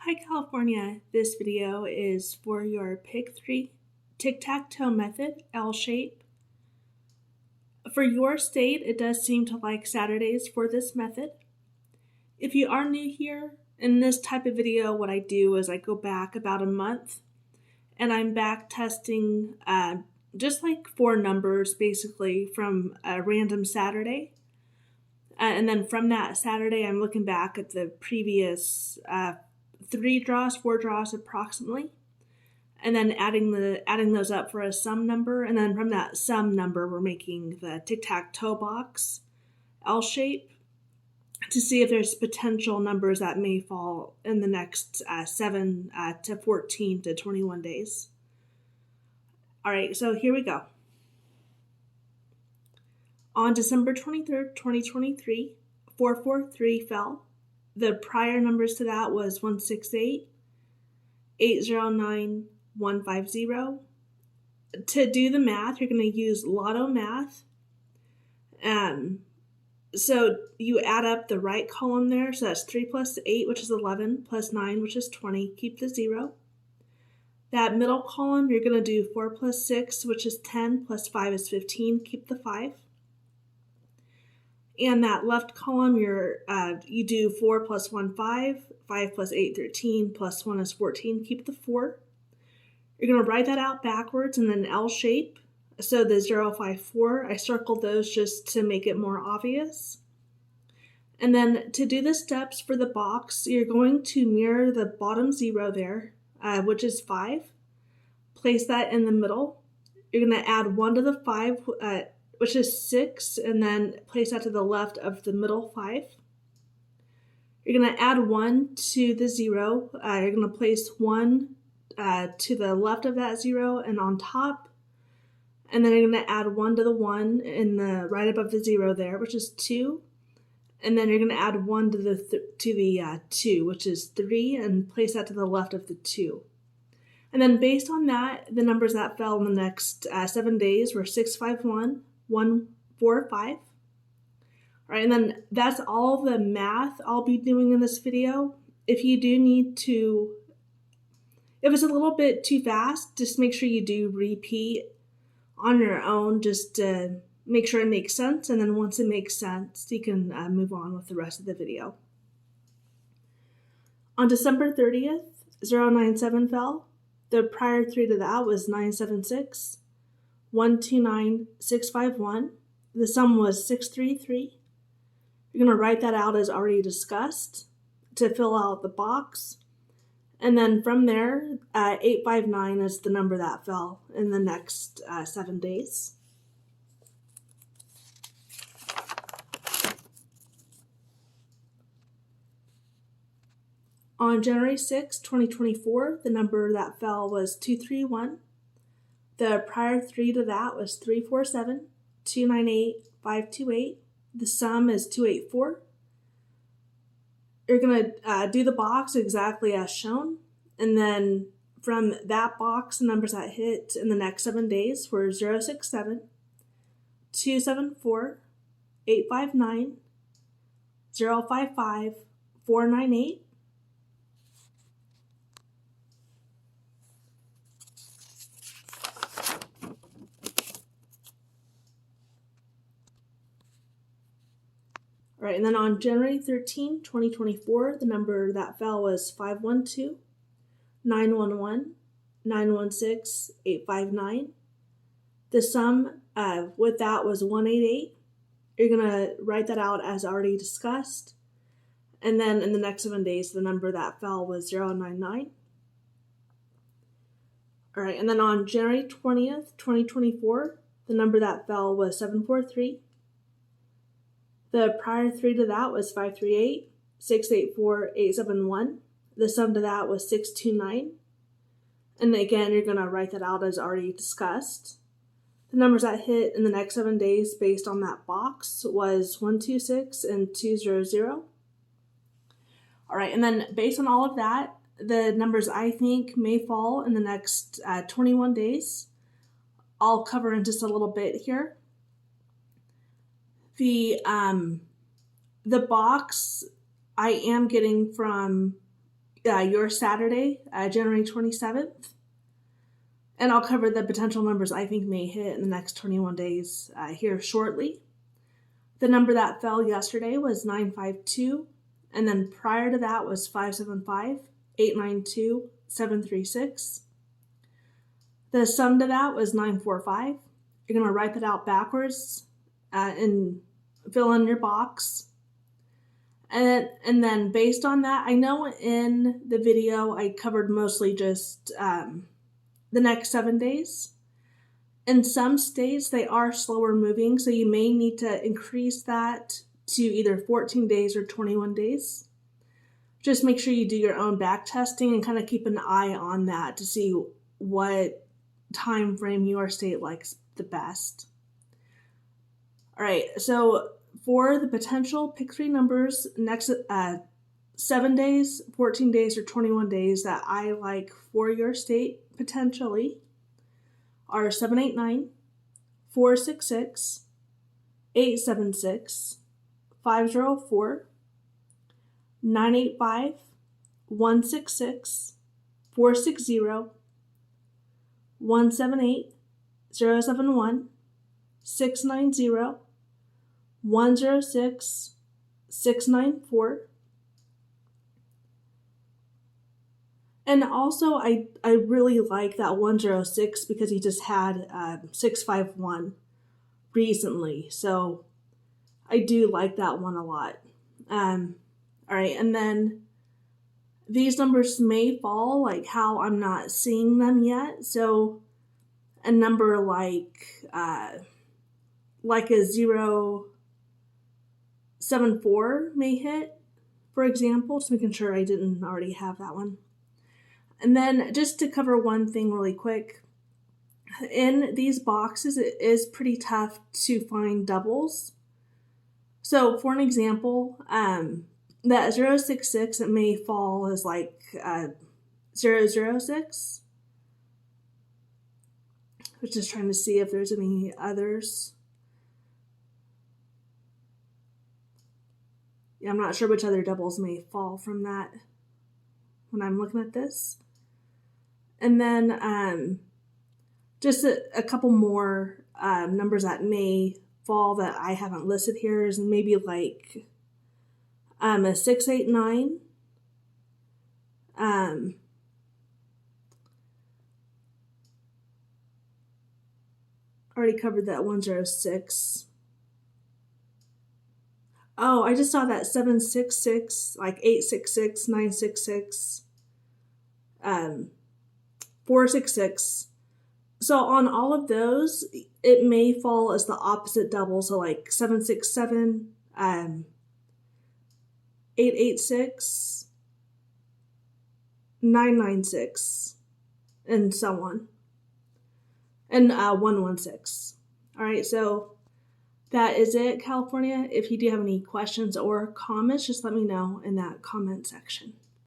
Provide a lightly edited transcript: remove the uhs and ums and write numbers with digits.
Hi California, this video is for your Pick 3 Tic-Tac-Toe method, L shape. For your state, it does seem to like Saturdays for this method. If you are new here, in this type of video, what I do is I go back about a month and I'm back testing just like 4 numbers basically from a random Saturday. And then from that Saturday, I'm looking back at the previous 4 draws approximately, and then adding those up for a sum number, and then from that sum number, we're making the tic-tac-toe box L shape to see if there's potential numbers that may fall in the next 7 to 14 to 21 days. All right, so here we go. On December 23rd, 2023, 443 fell. The prior numbers to that was 168, 809, 150. To do the math, you're going to use Lotto math. So you add up the right column there. So that's 3 plus 8, which is 11, plus 9, which is 20. Keep the 0. That middle column, you're going to do 4 plus 6, which is 10, plus 5 is 15. Keep the 5. And that left column, you do 4 plus 1, 5, 5 plus 8, 13, plus 1 is 14. Keep the 4. You're going to write that out backwards in an L shape. So the 0, 5, 4, I circled those just to make it more obvious. And then to do the steps for the box, you're going to mirror the bottom 0 there, which is 5. Place that in the middle. You're going to add 1 to the 5, which is 6, and then place that to the left of the middle 5. You're going to add 1 to the 0. You're going to place 1 to the left of that 0 and on top. And then you're going to add 1 to the 1 in the right above the 0 there, which is 2. And then you're going to add 1 to the 2, which is 3, and place that to the left of the 2. And then based on that, the numbers that fell in the next 7 days were 6, 5, 1, 1, 4, 5. All right, and then that's all the math I'll be doing in this video. If you do need to, if it's a little bit too fast, just make sure you do repeat on your own, just to make sure it makes sense. And then once it makes sense, you can move on with the rest of the video. On December 30th, 097 fell. The prior 3 to that was 976. 129, 651. The sum was 633. You're going to write that out as already discussed to fill out the box. And then from there, 859 is the number that fell in the next 7 days. On January 6, 2024, the number that fell was 231. The prior 3 to that was 347, 298, 528. The sum is 284. You're going to do the box exactly as shown. And then from that box, the numbers that hit in the next 7 days were 067, 274, 859, 055, 498. All right, and then on January 13, 2024, the number that fell was 512, 911, 916, 859. The sum with that was 188. You're going to write that out as already discussed. And then in the next 7 days, the number that fell was 099. All right, and then on January 20th, 2024, the number that fell was 743. The prior 3 to that was 538, 684, 871. The sum to that was 629. And again, you're going to write that out as already discussed. The numbers that hit in the next 7 days based on that box was 126 and 200. All right, and then based on all of that, the numbers I think may fall in the next 21 days, I'll cover in just a little bit here. The box I am getting from your Saturday, January 27th. And I'll cover the potential numbers I think may hit in the next 21 days here shortly. The number that fell yesterday was 952, and then prior to that was 575, 892, 736. The sum to that was 945. You're going to write that out backwards and fill in your box. And then based on that, I know in the video I covered mostly just the next 7 days. In some states, they are slower moving, so you may need to increase that to either 14 days or 21 days. Just make sure you do your own back testing and kind of keep an eye on that to see what time frame your state likes the best. All right, so for the potential pick 3 numbers next 7 days, 14 days, or 21 days that I like for your state potentially are 789, 466, 876, 504, 985, 166, 460, 178, 071, 690, 106, 694. And also, I really like that 106 because he just had 651 recently. So I do like that one a lot. All right, and then these numbers may fall like how I'm not seeing them yet. So a number like a 074 may hit, for example, just making sure I didn't already have that one. And then just to cover one thing really quick, in these boxes, it is pretty tough to find doubles. So for an example, that 066, it may fall as like 006. I was just trying to see if there's any others. Yeah, I'm not sure which other doubles may fall from that when I'm looking at this. And then just a couple more numbers that may fall that I haven't listed here is maybe like a 689. Already covered that 106. Oh, I just saw that 766, like 866, 966, 466. So on all of those, it may fall as the opposite double. So like 767, 886, 996, and so on. And 116. All right, so that is it, California. If you do have any questions or comments, just let me know in that comment section.